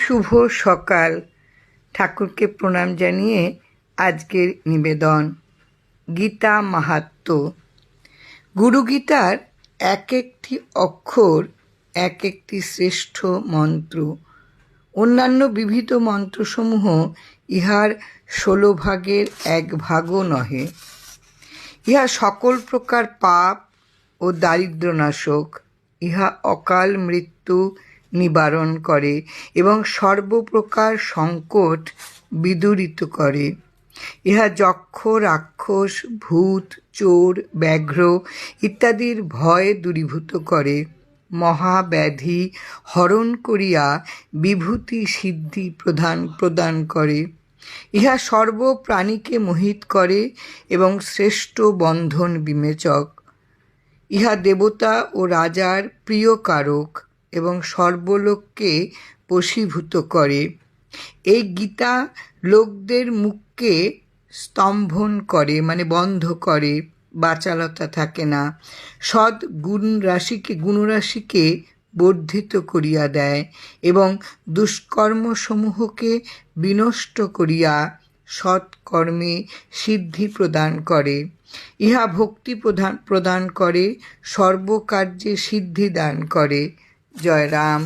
শুভ সকাল। ঠাকুরকে প্রণাম জানিয়ে আজকের নিবেদন। গীতা মাহাত্ম্য। গুরু গীতার এক একটি অক্ষর এক একটি শ্রেষ্ঠ মন্ত্র। অন্যান্য বিবিধ মন্ত্রসমূহ ইহার 16 ভাগের 1 ভাগও নহে। ইহা সকল প্রকার পাপ ও দারিদ্র্যনাশক। ইহা অকাল মৃত্যু নিবারণ করে এবং সর্বপ্রকার সংকট বিদূরিত করে। ইহা যক্ষ, রাক্ষস, ভূত, চোর, ব্যাঘ্র ইত্যাদির ভয় দূরীভূত করে। মহাব্যাধি হরণ করিয়া বিভূতি সিদ্ধি প্রদান করে। ইহা সর্বপ্রাণীকে মোহিত করে এবং শ্রেষ্ঠ বন্ধন বিমোচক। ইহা দেবতা ও রাজার প্রিয় কারক এবং সর্বলোককে বশীভূত করে। এই গীতা লোকদের মুখকে স্তম্ভন করে, বন্ধ করে, বাচালতা থাকে না। সৎ গুণরাশিকে বর্ধিত করিয়া দেয় এবং দুষ্কর্মসমূহকে বিনষ্ট করিয়া সৎকর্মে সিদ্ধি প্রদান করে। ইহা ভক্তি প্রদান করে, সর্বকার্যে সিদ্ধি দান করে। জয় রাম।